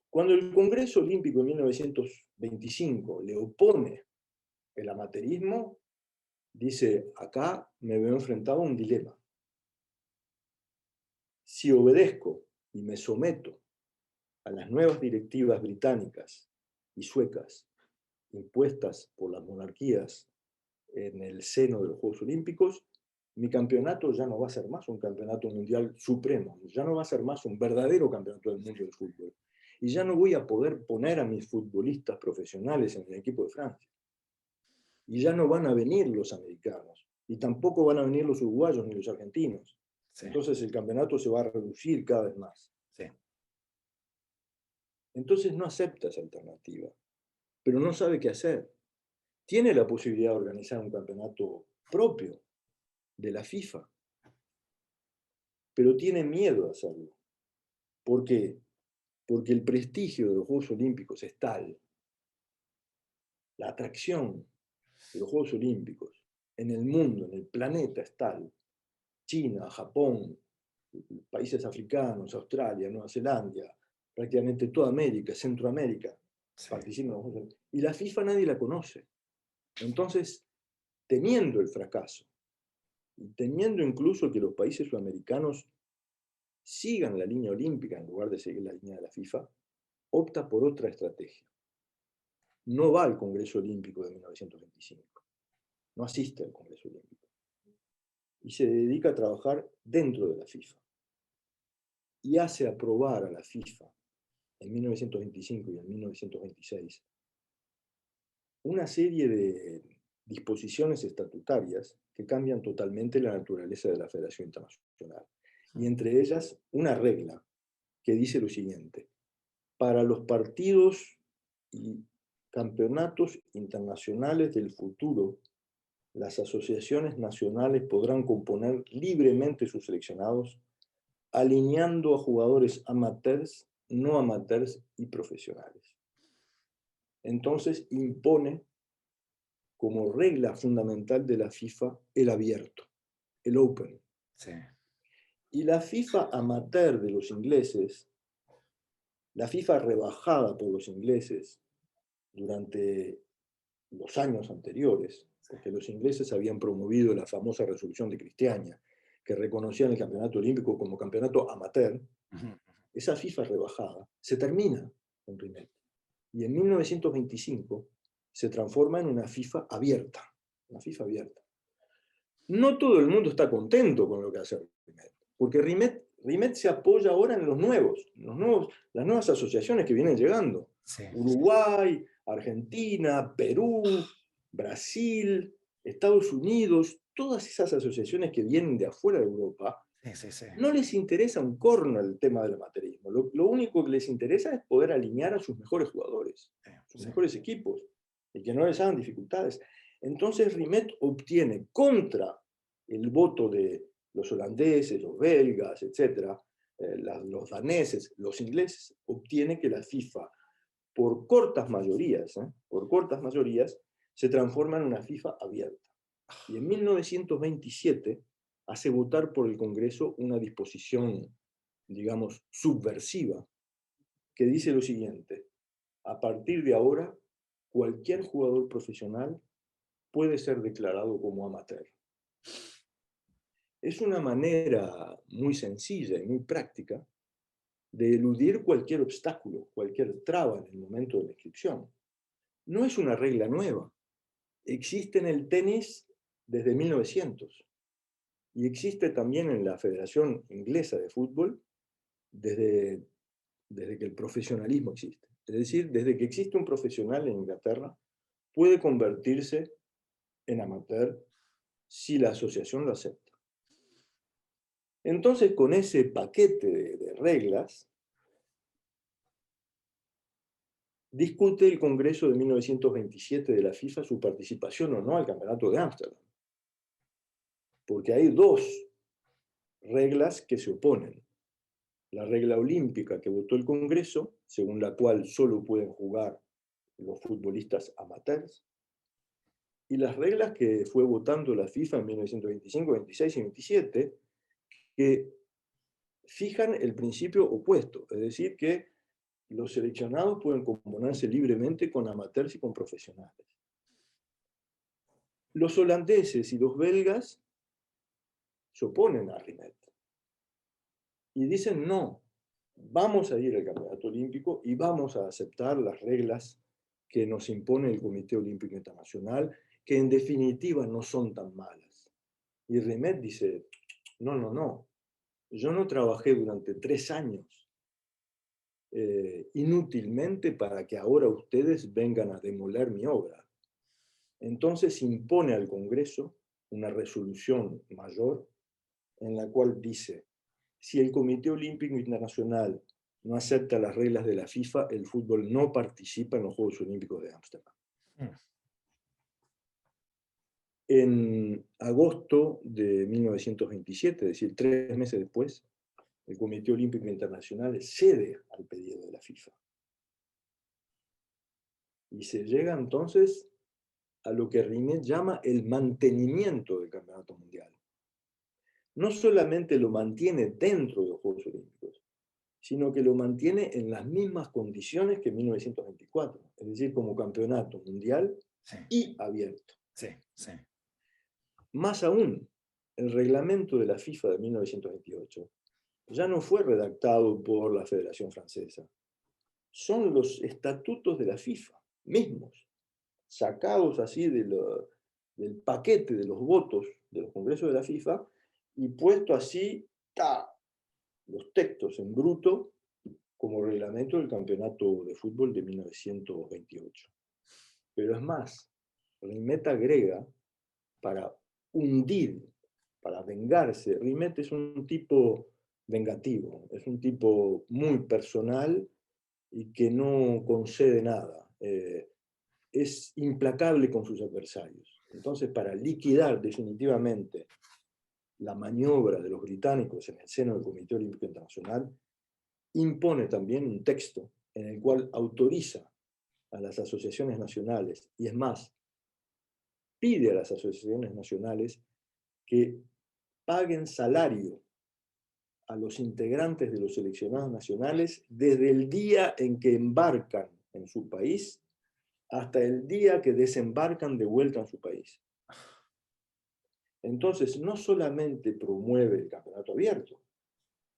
B: Cuando el Congreso Olímpico en 1925 le opone el amateurismo, dice, acá me veo enfrentado a un dilema. Si obedezco y me someto a las nuevas directivas británicas y suecas impuestas por las monarquías en el seno de los Juegos Olímpicos, mi campeonato ya no va a ser más un campeonato mundial supremo, ya no va a ser más un verdadero campeonato del mundo del fútbol. Y ya no voy a poder poner a mis futbolistas profesionales en el equipo de Francia. Y ya no van a venir los americanos, y tampoco van a venir los uruguayos ni los argentinos.
A: Sí.
B: Entonces el campeonato se va a reducir cada vez más.
A: Sí.
B: Entonces no acepta esa alternativa, pero no sabe qué hacer. Tiene la posibilidad de organizar un campeonato propio de la FIFA, pero tiene miedo a hacerlo. ¿Por qué? Porque el prestigio de los Juegos Olímpicos es tal, la atracción de los Juegos Olímpicos en el mundo, en el planeta es tal, China, Japón, países africanos, Australia, Nueva Zelanda, prácticamente toda América, Centroamérica,
A: Sí.
B: participan en los Juegos Olímpicos. Y la FIFA nadie la conoce. Entonces, temiendo el fracaso, y temiendo incluso que los países sudamericanos sigan la línea olímpica en lugar de seguir la línea de la FIFA, opta por otra estrategia. No va al Congreso Olímpico de 1925, no asiste al Congreso Olímpico. Y se dedica a trabajar dentro de la FIFA. Y hace aprobar a la FIFA en 1925 y en 1926 una serie de disposiciones estatutarias que cambian totalmente la naturaleza de la Federación Internacional. Y entre ellas una regla que dice lo siguiente: para los partidos y campeonatos internacionales del futuro, las asociaciones nacionales podrán componer libremente sus seleccionados, alineando a jugadores amateurs, no amateurs y profesionales. Entonces impone como regla fundamental de la FIFA el abierto, el open.
A: Sí.
B: Y la FIFA amateur de los ingleses, la FIFA rebajada por los ingleses durante los años anteriores, porque los ingleses habían promovido la famosa resolución de Cristiania, que reconocían el campeonato olímpico como campeonato amateur, esa FIFA rebajada se termina con Rimet. Y en 1925 se transforma en una FIFA abierta. Una FIFA abierta. No todo el mundo está contento con lo que hace Rimet, porque Rimet se apoya ahora en las nuevas asociaciones que vienen llegando.
A: Sí.
B: Uruguay, Argentina, Perú, Brasil, Estados Unidos, todas esas asociaciones que vienen de afuera de Europa, no les interesa un corno el tema del amateurismo. Lo único que les interesa es poder alinear a sus mejores jugadores, sus mejores equipos, y que no les hagan dificultades. Entonces Rimet obtiene contra el voto de los holandeses, los belgas, etc., los daneses, los ingleses, obtiene que la FIFA, por cortas mayorías, se transforma en una FIFA abierta. Y en 1927 hace votar por el Congreso una disposición, digamos, subversiva, que dice lo siguiente: a partir de ahora, cualquier jugador profesional puede ser declarado como amateur. Es una manera muy sencilla y muy práctica de eludir cualquier obstáculo, cualquier traba en el momento de la inscripción. No es una regla nueva. Existe en el tenis desde 1900 y existe también en la Federación Inglesa de Fútbol desde que el profesionalismo existe. Es decir, desde que existe un profesional en Inglaterra, puede convertirse en amateur si la asociación lo acepta. Entonces, con ese paquete de reglas, discute el Congreso de 1927 de la FIFA su participación o no al Campeonato de Ámsterdam. Porque hay dos reglas que se oponen. La regla olímpica que votó el Congreso, según la cual solo pueden jugar los futbolistas amateurs, y las reglas que fue votando la FIFA en 1925, 26 y 27, que fijan el principio opuesto, es decir, que los seleccionados pueden componerse libremente con amateurs y con profesionales. Los holandeses y los belgas se oponen a Rimet y dicen no, vamos a ir al Campeonato Olímpico y vamos a aceptar las reglas que nos impone el Comité Olímpico Internacional, que en definitiva no son tan malas. Y Rimet dice, no, yo no trabajé durante 3 años inútilmente para que ahora ustedes vengan a demoler mi obra. Entonces impone al Congreso una resolución mayor en la cual dice, si el Comité Olímpico Internacional no acepta las reglas de la FIFA, el fútbol no participa en los Juegos Olímpicos de Ámsterdam. En agosto de 1927, es decir, 3 meses después, el Comité Olímpico Internacional cede al pedido de la FIFA. Y se llega entonces a lo que Rimet llama el mantenimiento del Campeonato Mundial. No solamente lo mantiene dentro de los Juegos Olímpicos, sino que lo mantiene en las mismas condiciones que en 1924, es decir, como campeonato mundial y abierto. Más aún, el reglamento de la FIFA de 1928 ya no fue redactado por la Federación Francesa. Son los estatutos de la FIFA mismos, sacados así del paquete de los votos de los congresos de la FIFA, y puesto así, los textos en bruto como reglamento del campeonato de fútbol de 1928. Pero es más, Rimet agrega, para hundir, para vengarse. Rimet es un tipo vengativo, es un tipo muy personal y que no concede nada. Es implacable con sus adversarios. Entonces, para liquidar definitivamente la maniobra de los británicos en el seno del Comité Olímpico Internacional, impone también un texto en el cual autoriza a las asociaciones nacionales, y es más, pide a las asociaciones nacionales que paguen salario a los integrantes de los seleccionados nacionales desde el día en que embarcan en su país hasta el día que desembarcan de vuelta en su país. Entonces, no solamente promueve el campeonato abierto,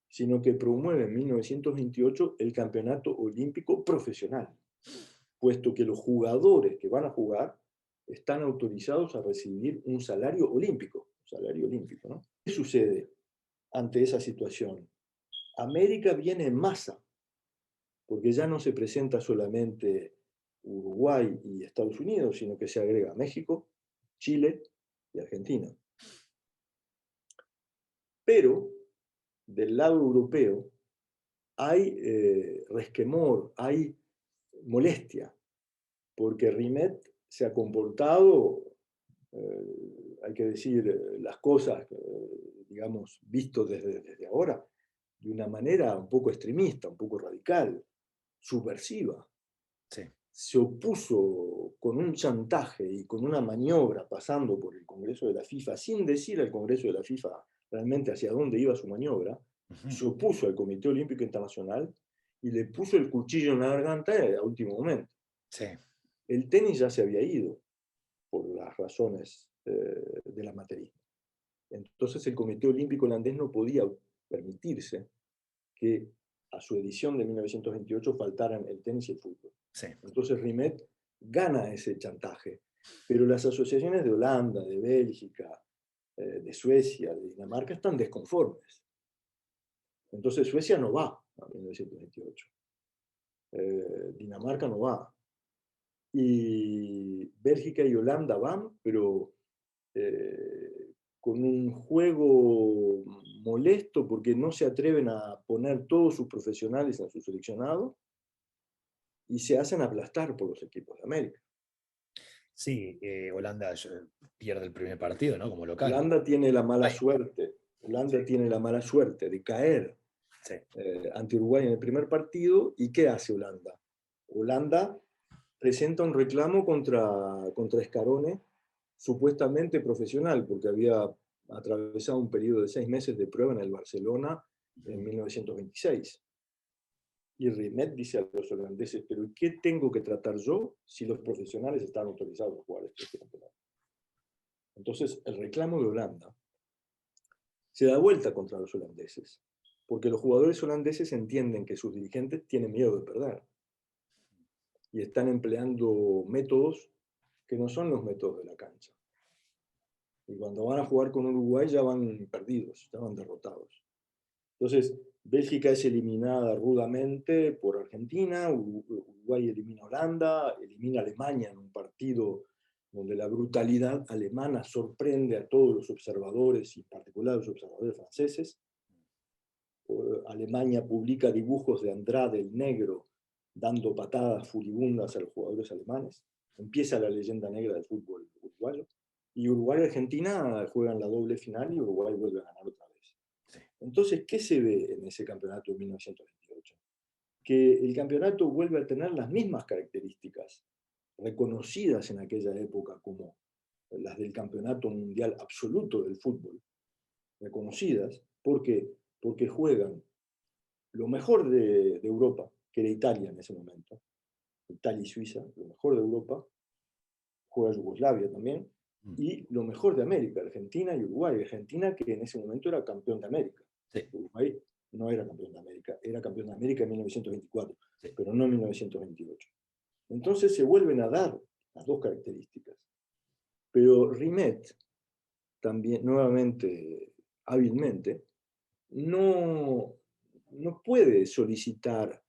B: sino que promueve en 1928 el campeonato olímpico profesional, puesto que los jugadores que van a jugar están autorizados a recibir un salario olímpico, ¿no? ¿Qué sucede ante esa situación? América viene en masa, porque ya no se presenta solamente Uruguay y Estados Unidos, sino que se agrega México, Chile y Argentina. Pero del lado europeo hay resquemor, hay molestia, porque Rimet se ha comportado, hay que decir las cosas, digamos, visto desde ahora, de una manera un poco extremista, un poco radical, subversiva.
A: Sí.
B: Se opuso con un chantaje y con una maniobra pasando por el Congreso de la FIFA, sin decir al Congreso de la FIFA realmente hacia dónde iba su maniobra, se opuso al Comité Olímpico Internacional y le puso el cuchillo en la garganta a último momento.
A: Sí.
B: El tenis ya se había ido por las razones del amateurismo. Entonces el Comité Olímpico holandés no podía permitirse que a su edición de 1928 faltaran el tenis y el fútbol.
A: Sí.
B: Entonces Rimet gana ese chantaje, pero las asociaciones de Holanda, de Bélgica, de Suecia, de Dinamarca están desconformes. Entonces Suecia no va a 1928. Dinamarca no va. Y Bélgica y Holanda van, pero con un juego molesto porque no se atreven a poner todos sus profesionales en su seleccionado y se hacen aplastar por los equipos de América.
A: Sí, Holanda pierde el primer partido, ¿no? Como local.
B: Holanda tiene la mala
A: Ay.
B: suerte, Holanda
A: Sí.
B: tiene la mala suerte de caer
A: Sí.
B: ante Uruguay en el primer partido. ¿Y qué hace Holanda? Holanda presenta un reclamo contra Scarone, supuestamente profesional, porque había atravesado un periodo de 6 meses de prueba en el Barcelona en 1926. Y Rimet dice a los holandeses, pero ¿qué tengo que tratar yo si los profesionales están autorizados a jugar este campeonato? Entonces, el reclamo de Holanda se da vuelta contra los holandeses, porque los jugadores holandeses entienden que sus dirigentes tienen miedo de perder y están empleando métodos que no son los métodos de la cancha. Y cuando van a jugar con Uruguay ya van perdidos, ya van derrotados. Entonces, Bélgica es eliminada rudamente por Argentina, Uruguay elimina a Holanda, elimina a Alemania en un partido donde la brutalidad alemana sorprende a todos los observadores, y en particular a los observadores franceses. Alemania publica dibujos de Andrade el Negro dando patadas furibundas a los jugadores alemanes. Empieza la leyenda negra del fútbol uruguayo. Y Uruguay y Argentina juegan la doble final y Uruguay vuelve a ganar otra vez.
A: Sí.
B: Entonces, ¿qué se ve en ese campeonato de 1928? Que el campeonato vuelve a tener las mismas características reconocidas en aquella época como las del campeonato mundial absoluto del fútbol, reconocidas, porque juegan lo mejor de Europa, que era Italia en ese momento, Italia y Suiza, lo mejor de Europa, juega Yugoslavia también, y lo mejor de América, Argentina y Uruguay. Argentina, que en ese momento era campeón de América.
A: Sí.
B: Uruguay no era campeón de América, era campeón de América en 1924,
A: Sí.
B: pero no en 1928. Entonces se vuelven a dar las dos características. Pero Rimet también, nuevamente, hábilmente, no, no puede solicitar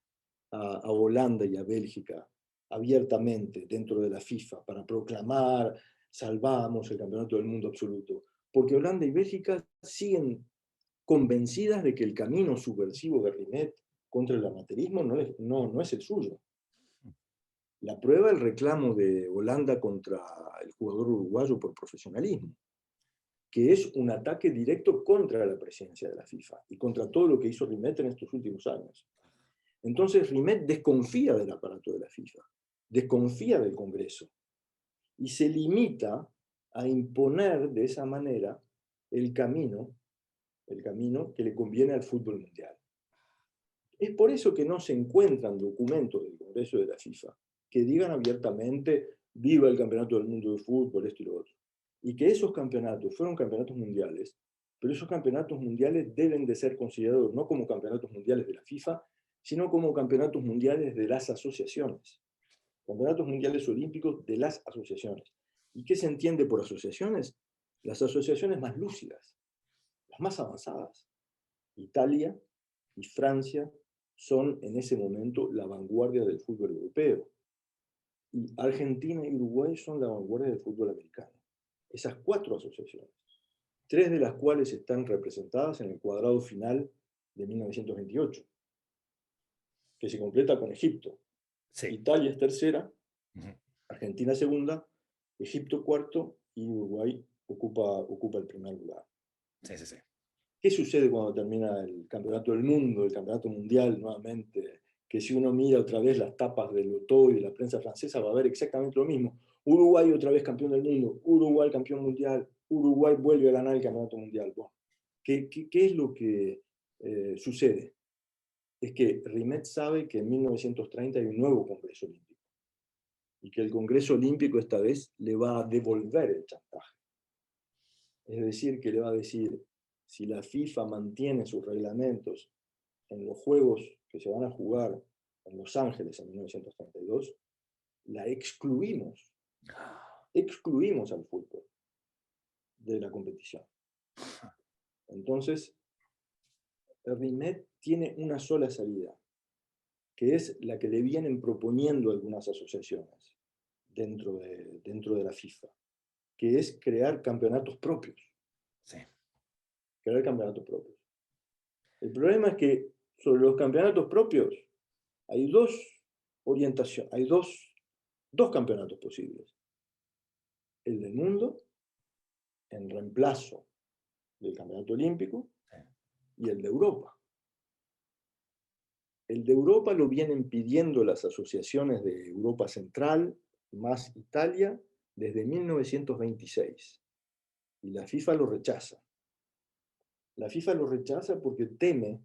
B: a Holanda y a Bélgica abiertamente dentro de la FIFA para proclamar salvamos el campeonato del mundo absoluto, porque Holanda y Bélgica siguen convencidas de que el camino subversivo de Rimet contra el amateurismo no es el suyo. La prueba, el reclamo de Holanda contra el jugador uruguayo por profesionalismo, que es un ataque directo contra la presidencia de la FIFA y contra todo lo que hizo Rimet en estos últimos años. Entonces Rimet desconfía del aparato de la FIFA, desconfía del Congreso y se limita a imponer de esa manera el camino que le conviene al fútbol mundial. Es por eso que no se encuentran documentos del Congreso de la FIFA que digan abiertamente viva el campeonato del mundo de fútbol, esto y lo otro. Y que esos campeonatos fueron campeonatos mundiales, pero esos campeonatos mundiales deben de ser considerados no como campeonatos mundiales de la FIFA, sino como campeonatos mundiales de las asociaciones. Campeonatos mundiales olímpicos de las asociaciones. ¿Y qué se entiende por asociaciones? Las asociaciones más lúcidas, las más avanzadas. Italia y Francia son en ese momento la vanguardia del fútbol europeo. Y Argentina y Uruguay son la vanguardia del fútbol americano. Esas 4 asociaciones, 3 de las cuales están representadas en el cuadrado final de 1928, que se completa con Egipto.
A: Sí.
B: Italia es tercera, Argentina segunda, Egipto cuarto y Uruguay ocupa el primer lugar.
A: Sí, sí, sí.
B: ¿Qué sucede cuando termina el campeonato del mundo, el campeonato mundial nuevamente? Que si uno mira otra vez las tapas del Loto y de la prensa francesa va a ver exactamente lo mismo. Uruguay otra vez campeón del mundo, Uruguay campeón mundial, Uruguay vuelve a ganar el campeonato mundial. Bueno, ¿qué es lo que sucede? Es que Rimet sabe que en 1930 hay un nuevo Congreso Olímpico y que el Congreso Olímpico esta vez le va a devolver el chantaje. Es decir, que le va a decir, si la FIFA mantiene sus reglamentos en los Juegos que se van a jugar en Los Ángeles en 1932, la excluimos al fútbol de la competición. Entonces, Rimet tiene una sola salida, que es la que le vienen proponiendo algunas asociaciones dentro de la FIFA, que es crear campeonatos propios.
A: Sí.
B: Crear campeonatos propios. El problema es que sobre los campeonatos propios hay dos orientaciones, hay dos campeonatos posibles. El del mundo, en reemplazo del campeonato olímpico, y el de Europa. El de Europa lo vienen pidiendo las asociaciones de Europa Central, más Italia, desde 1926. Y la FIFA lo rechaza. La FIFA lo rechaza porque teme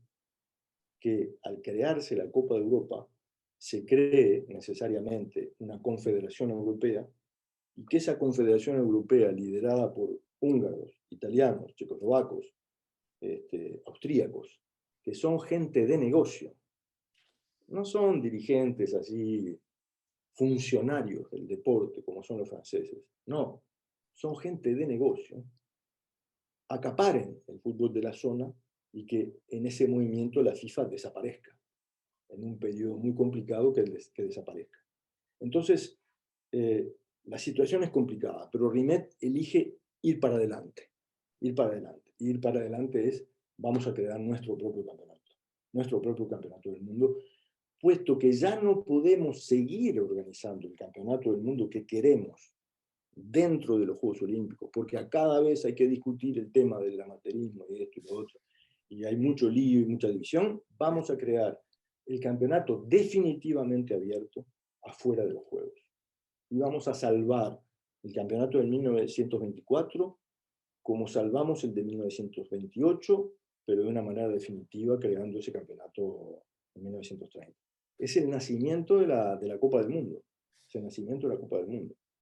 B: que al crearse la Copa de Europa se cree necesariamente una confederación europea y que esa confederación europea liderada por húngaros, italianos, checoslovacos, austríacos, que son gente de negocio, no son dirigentes así, funcionarios del deporte como son los franceses, no, son gente de negocio, acaparen el fútbol de la zona y que en ese movimiento la FIFA desaparezca, en un periodo muy complicado que desaparezca. Entonces, la situación es complicada, pero Rimet elige ir para adelante, ir para adelante. Y ir para adelante es, vamos a crear nuestro propio campeonato del mundo, puesto que ya no podemos seguir organizando el campeonato del mundo que queremos dentro de los Juegos Olímpicos, porque a cada vez hay que discutir el tema del amateurismo y esto y lo otro, y hay mucho lío y mucha división, vamos a crear el campeonato definitivamente abierto afuera de los Juegos. Y vamos a salvar el campeonato de 1924 como salvamos el de 1928, pero de una manera definitiva creando ese campeonato en 1930. Es el nacimiento de la Copa del Mundo. Es el nacimiento de la Copa del Mundo.